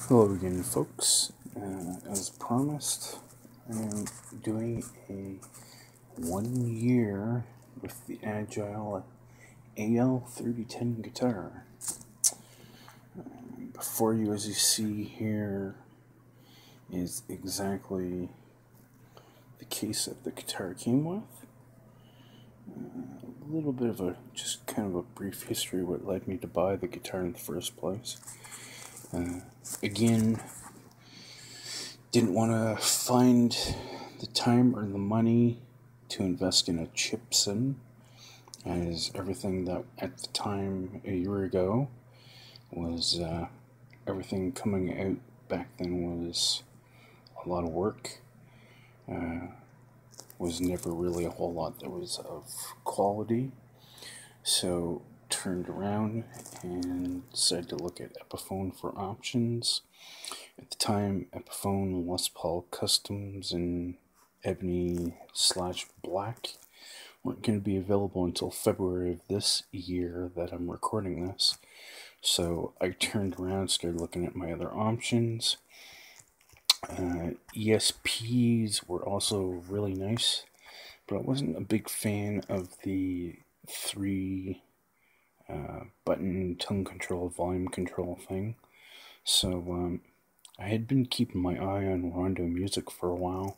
Hello again, folks. As promised, I am doing a 1 year with the Agile AL-3010 guitar. Before you, as you see here, is exactly the case that the guitar came with. A little bit of just kind of a brief history of what led me to buy the guitar in the first place. Again, didn't want to find the time or the money to invest in a Chipson, as everything that at the time a year ago was everything coming out back then was a lot of work. Was never really a whole lot that was of quality, so turned around and decided to look at Epiphone for options. At the time, Epiphone, Les Paul Customs, and Ebony/Black weren't going to be available until February of this year that I'm recording this. So I turned around, started looking at my other options. ESPs were also really nice, but I wasn't a big fan of the 3 button tongue control, volume control thing. So I had been keeping my eye on Rondo Music for a while,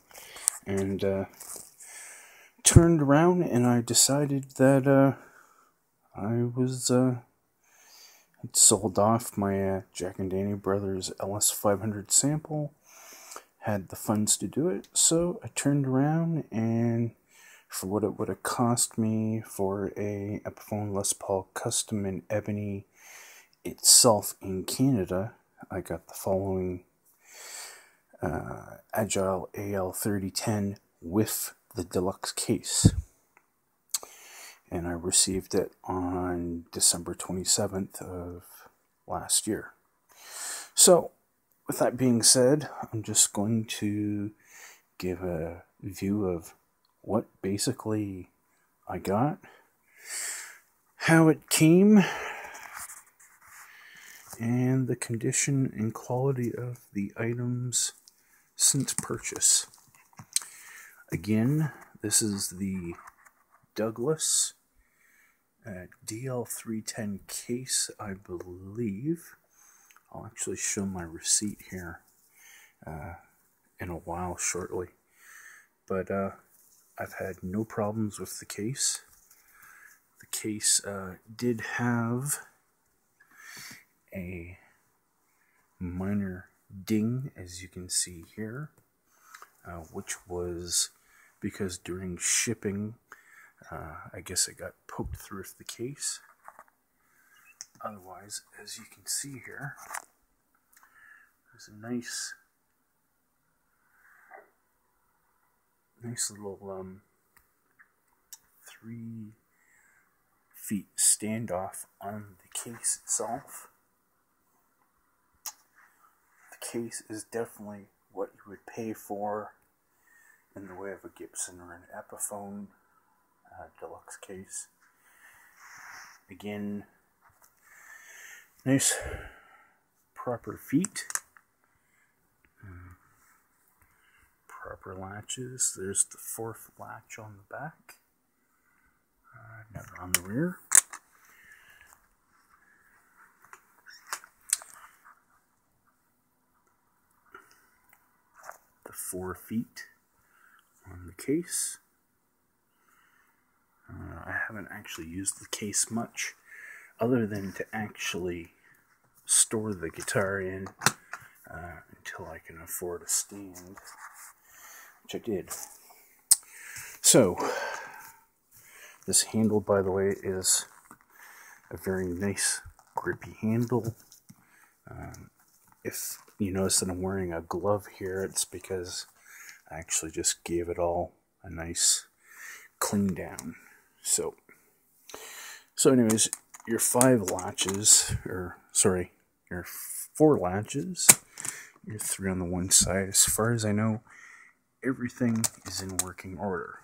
and turned around and I decided that I was had sold off my Jack and Danny Brothers LS500 sample, had the funds to do it, so I turned around and for what it would have cost me for a Epiphone Les Paul Custom in Ebony itself in Canada, I got the following Agile AL-3010 with the deluxe case. And I received it on December 27th of last year. So, with that being said, I'm just going to give a view of what basically I got, how it came, and the condition and quality of the items since purchase. Again, this is the Douglas DL-310 case, I believe. I'll actually show my receipt here in a while shortly. But I've had no problems with the case. The case did have a minor ding, as you can see here, which was because during shipping, I guess it got poked through the case. Otherwise, as you can see here, there's a nice little 3 feet standoff on the case itself. The case is definitely what you would pay for in the way of a Gibson or an Epiphone deluxe case. Again, nice proper feet, proper latches. There's the 4th latch on the back, another on the rear. The 4 feet on the case. I haven't actually used the case much, other than to actually store the guitar in until I can afford a stand, which I did. So, this handle, by the way, is a very nice grippy handle. If you notice that I'm wearing a glove here, it's because I actually just gave it all a nice clean down. So anyways, your 5 latches, your 4 latches, your 3 on the one side. As far as I know, everything is in working order.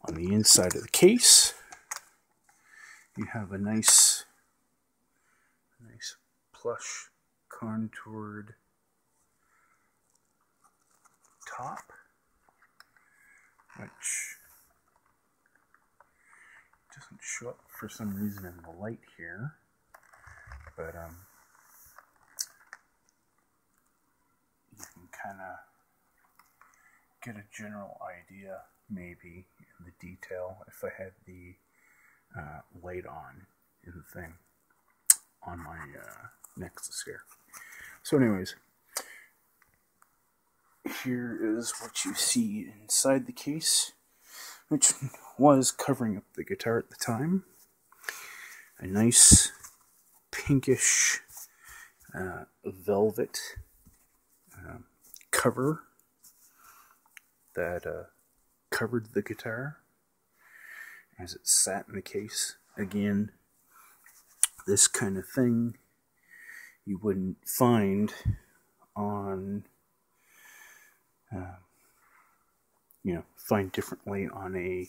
On the inside of the case, you have a nice plush contoured top, which doesn't show up for some reason in the light here, but you can kind of get a general idea, maybe, in the detail if I had the light on in the thing on my Nexus here. So anyways, here is what you see inside the case, which was covering up the guitar at the time. A nice pinkish velvet cover that covered the guitar as it sat in the case. Again, this kind of thing you wouldn't find on, find differently on a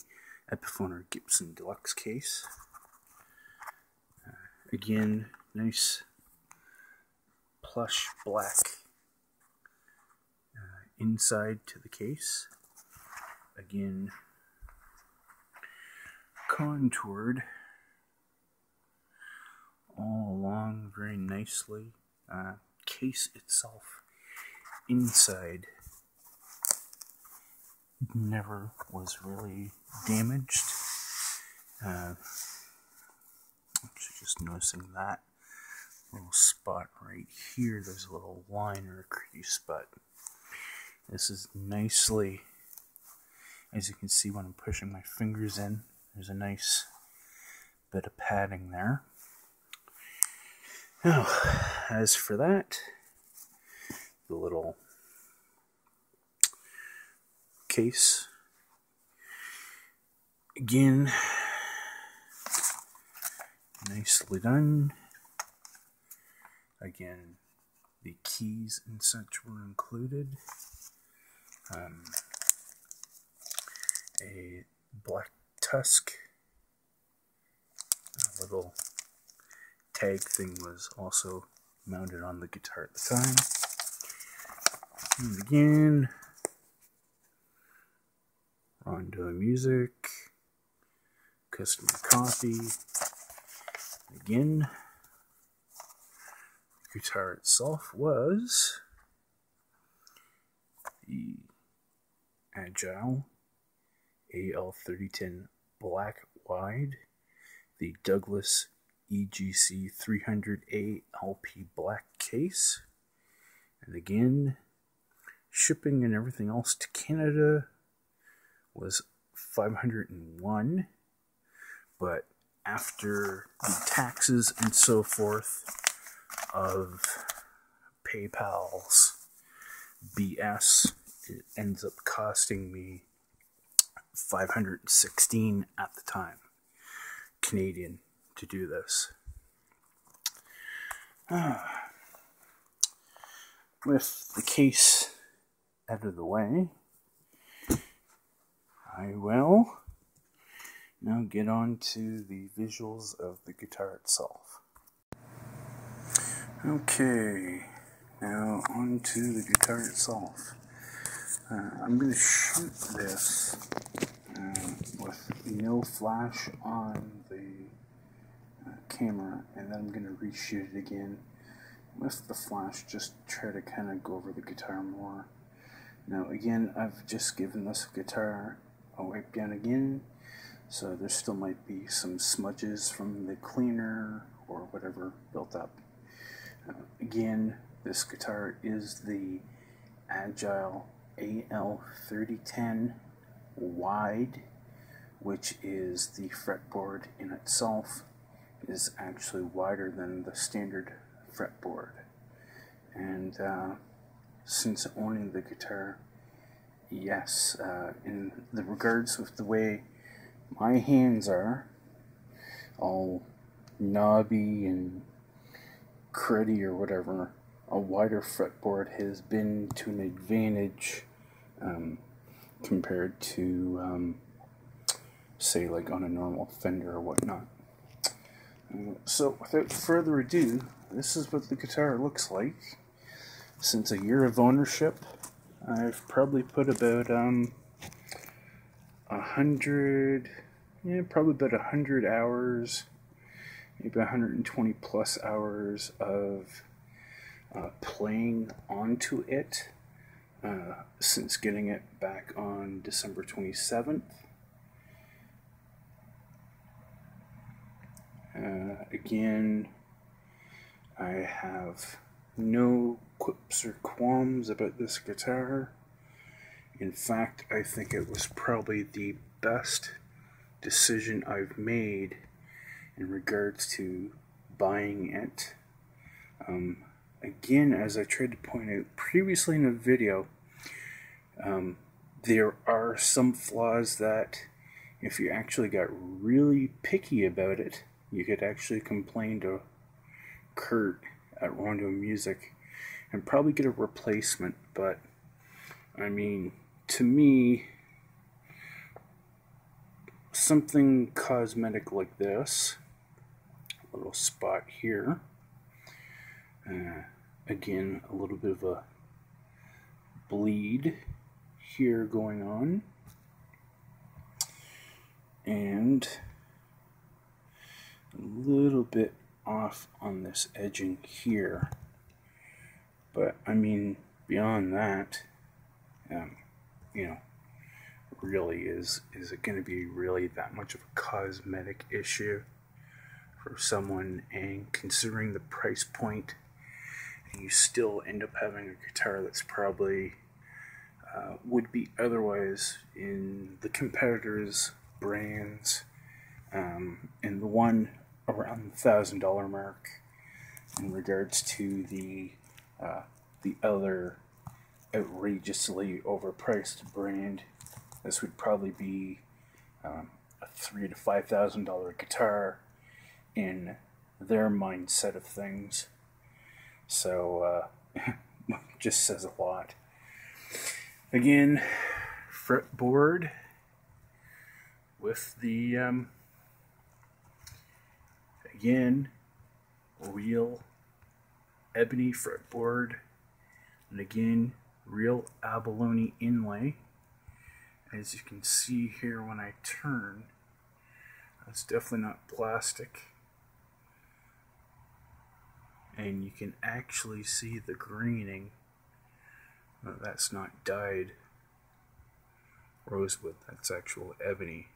Epiphone or Gibson Deluxe case. Again, nice plush black inside to the case. Again, contoured all along very nicely. Case itself inside never was really damaged. Actually, just noticing that little spot right here, there's a little line or a crease, but this is nicely, as you can see when I'm pushing my fingers in, there's a nice bit of padding there. Now, as for that, the little case, again, nicely done. Again, the keys and such were included. A black tusk, a little tag thing was also mounted on the guitar at the time. And again, Rondo music, customer copy. Again, the guitar itself was the Agile AL-3010 Black Wide, the Douglas EGC 300A LP Black case, and again, shipping and everything else to Canada was $501, but after the taxes and so forth of PayPal's BS, it ends up costing me $516 at the time, Canadian, to do this. With the case out of the way, I will now get on to the visuals of the guitar itself. Okay, now on to the guitar itself. I'm going to shoot this with no flash on the camera, and then I'm going to reshoot it again with the flash, just try to kind of go over the guitar more. Now again, I've just given this guitar a wipe down again, so there still might be some smudges from the cleaner or whatever built up. Again, this guitar is the Agile AL-3010 Wide, which is the fretboard in itself is actually wider than the standard fretboard. And since owning the guitar, yes, in the regards with the way my hands are, all knobby and cruddy or whatever, a wider fretboard has been to an advantage compared to say like on a normal Fender or whatnot. So without further ado, this is what the guitar looks like. Since a year of ownership, I've probably put about 100, probably about 100 hours, maybe 120 plus hours of playing onto it since getting it back on December 27th. Again, I have no quips or qualms about this guitar. In fact, I think it was probably the best decision I've made in regards to buying it. Again, as I tried to point out previously in a video, there are some flaws that if you actually got really picky about it, you could actually complain to Kurt at Rondo Music and probably get a replacement. But I mean, to me, something cosmetic like this, a little spot here, again a little bit of a bleed here going on, and a little bit off on this edging here. But I mean, beyond that, really is it going to be really that much of a cosmetic issue for someone? And considering the price point, and you still end up having a guitar that's probably would be otherwise in the competitors' brands, and the one around the $1,000 mark in regards to the other outrageously overpriced brand. This would probably be a $3,000 to $5,000 guitar in their mindset of things. So just says a lot. Again, fretboard with the again, real ebony fretboard, and again, real abalone inlay. As you can see here when I turn, it's definitely not plastic. And you can actually see the graining. That's not dyed rosewood, that's actual ebony.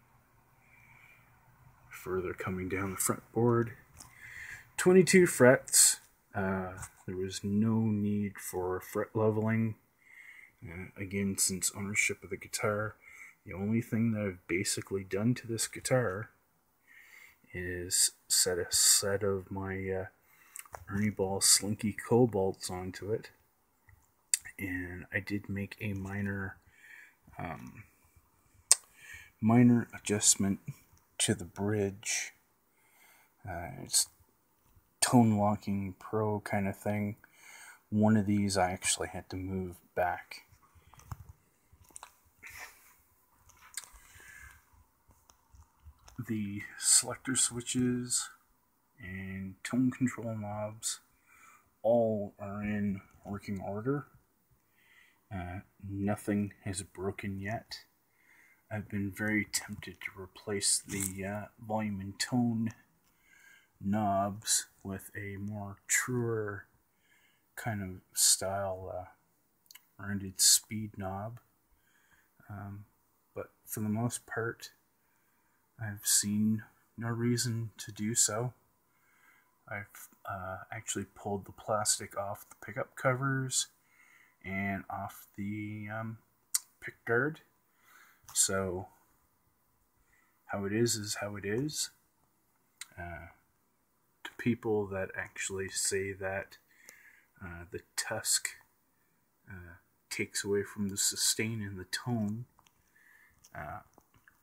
Further coming down the fretboard, 22 frets. There was no need for fret leveling. Again, since ownership of the guitar, the only thing that I've basically done to this guitar is set a set of my Ernie Ball Slinky Cobalts onto it, and I did make a minor adjustment to the bridge. It's tone locking pro kind of thing. One of these I actually had to move back. The selector switches and tone control knobs all are in working order. Nothing has broken yet. I've been very tempted to replace the volume and tone knobs with a more truer kind of style rounded speed knob, but for the most part I've seen no reason to do so. I've actually pulled the plastic off the pickup covers and off the pick guard, so how it is how it is. To people that actually say that the tusk takes away from the sustain and the tone,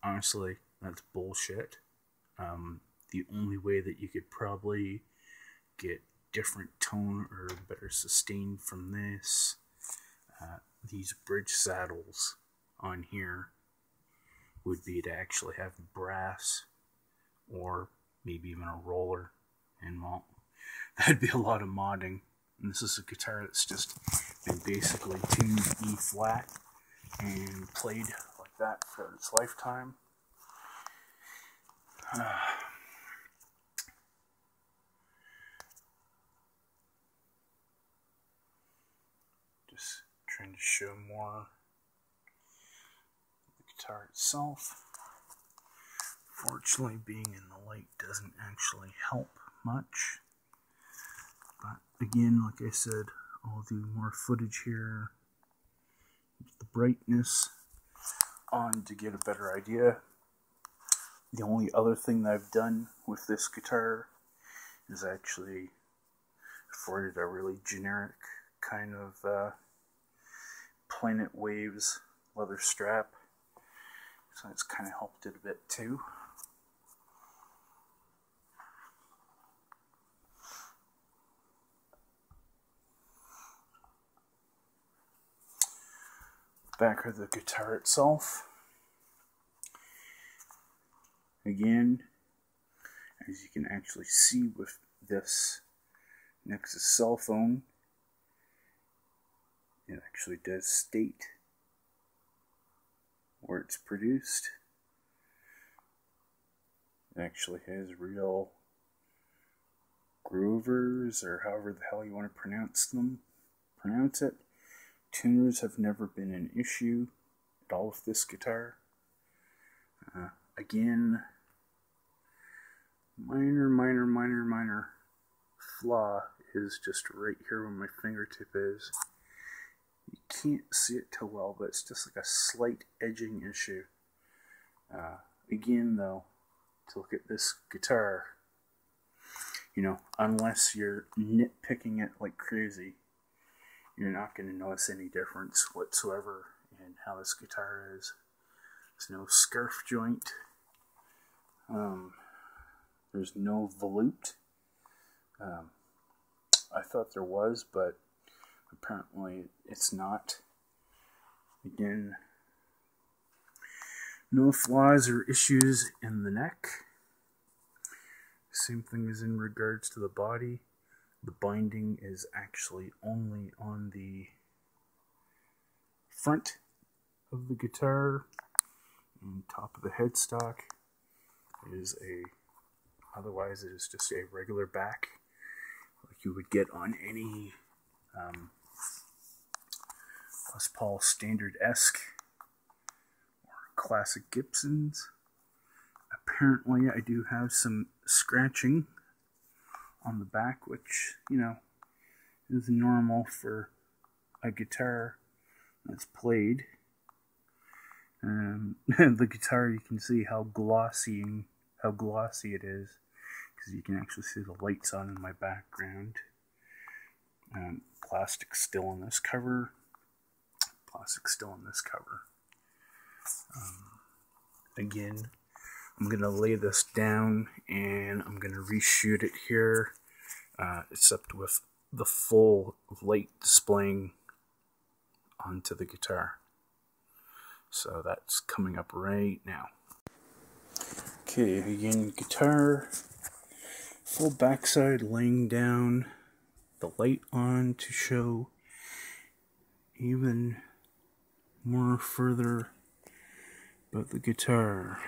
honestly, that's bullshit. The only way that you could probably get different tone or better sustain from this, these bridge saddles on here, would be to actually have brass or maybe even a roller And well, that'd be a lot of modding. And this is a guitar that's just been basically tuned E flat and played like that for its lifetime. Just trying to show more the guitar itself. Fortunately, being in the light doesn't actually help much. But again, like I said, I'll do more footage here. Get the brightness on to get a better idea. The only other thing that I've done with this guitar is actually afforded a really generic kind of Planet Waves leather strap. So it's kind of helped it a bit too. Back of the guitar itself. Again, as you can actually see with this Nexus cell phone, it actually does state where it's produced. It actually has real groovers, or however the hell you want to pronounce it. Tuners have never been an issue at all with this guitar. Again, minor flaw is just right here where my fingertip is. You can't see it too well, but it's just like a slight edging issue. Again, though, to look at this guitar, you know, unless you're nitpicking it like crazy, you're not going to notice any difference whatsoever in how this guitar is. There's no scarf joint. There's no volute. I thought there was, but apparently it's not. Again, no flaws or issues in the neck. Same thing as in regards to the body. The binding is actually only on the front of the guitar. And top of the headstock is otherwise it is just a regular back like you would get on any Les Paul Standard-esque or classic Gibsons. Apparently I do have some scratching on the back, which, you know, is normal for a guitar that's played. The guitar, you can see how glossy it is, because you can actually see the lights on in my background. Plastic still on this cover. Again, I'm going to lay this down and I'm going to reshoot it here, except with the full light displaying onto the guitar. So that's coming up right now. Okay, again, guitar, full backside laying down, the light on to show even more further about the guitar.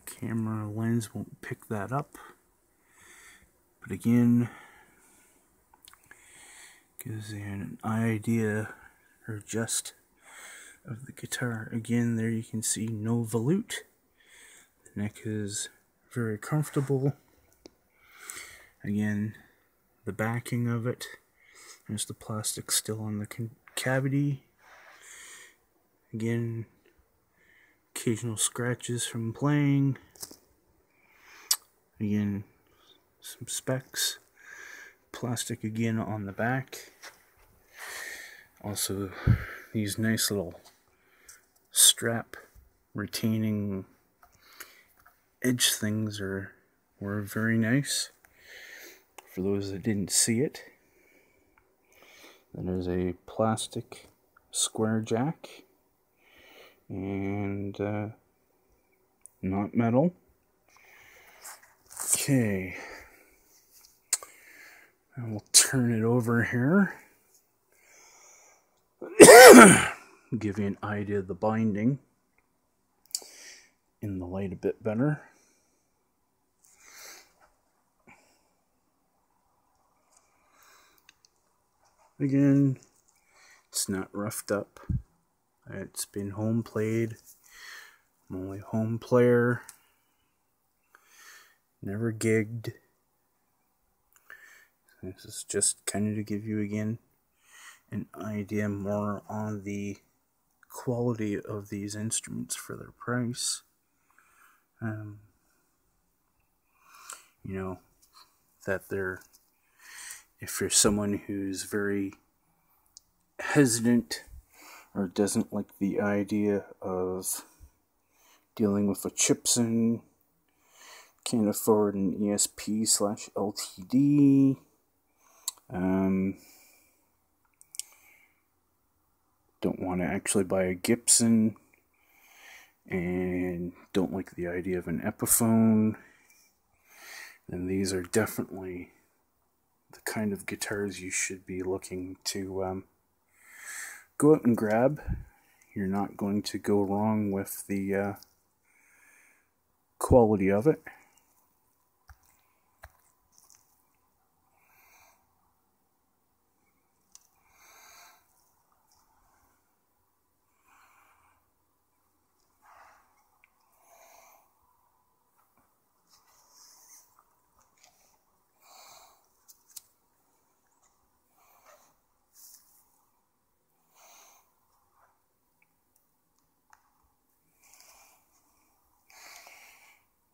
Camera lens won't pick that up, but again, gives you an idea or just of the guitar. Again, there you can see no volute. The neck is very comfortable. Again, the backing of it, there's the plastic still on the cavity. Again, occasional scratches from playing. Again, some specs. Plastic again on the back. Also, these nice little strap retaining edge things were very nice. For those that didn't see it, then there's a plastic square jack and not metal. Okay, and we'll turn it over here. Give you an idea of the binding in the light a bit better. Again, it's not roughed up. It's been home played. I'm only a home player. Never gigged. This is just kind of to give you again an idea more on the quality of these instruments for their price. You know, that they're, if you're someone who's very hesitant or doesn't like the idea of dealing with a chipson, can't afford an ESP/LTD, don't want to actually buy a Gibson, and don't like the idea of an Epiphone, then these are definitely the kind of guitars you should be looking to go out and grab. You're not going to go wrong with the quality of it.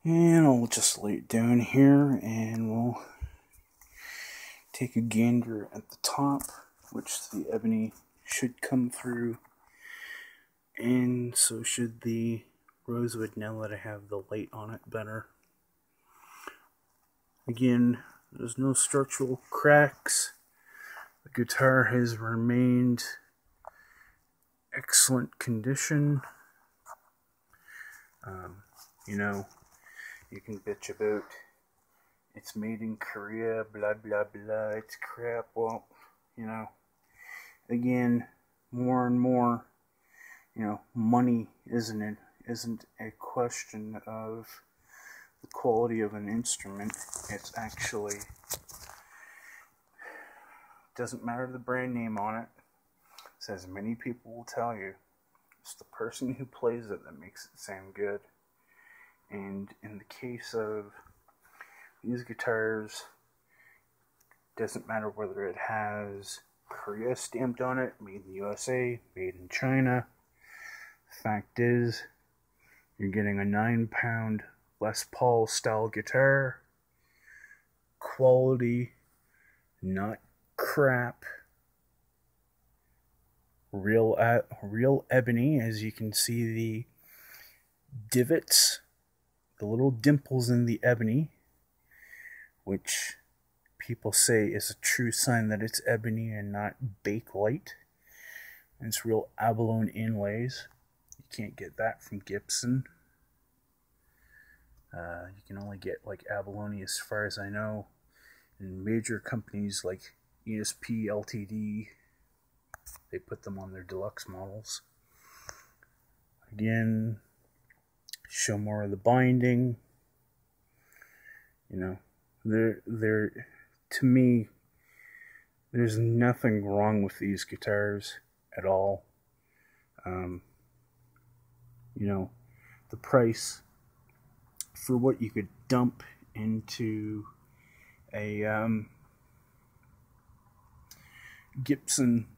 And I'll just lay it down here and we'll take a gander at the top, which the ebony should come through, and so should the rosewood now that I have the light on it better. Again, there's no structural cracks. The guitar has remained excellent condition. You know, you can bitch about it's made in Korea, blah blah blah, it's crap. Well, you know, again, more and more, you know, money isn't a question of the quality of an instrument. It's actually, doesn't matter the brand name on it. As many people will tell you, it's the person who plays it that makes it sound good. And in the case of these guitars, doesn't matter whether it has Korea stamped on it, made in the USA, made in China. Fact is, you're getting a 9-pound Les Paul style guitar. Quality, not crap. Real ebony, as you can see the divots, the little dimples in the ebony, which people say is a true sign that it's ebony and not bakelite. And it's real abalone inlays. You can't get that from Gibson. You can only get like abalone, as far as I know, in major companies like ESP, LTD. They put them on their deluxe models. Again, show more of the binding. You know, to me, there's nothing wrong with these guitars at all. You know, the price for what you could dump into a Gibson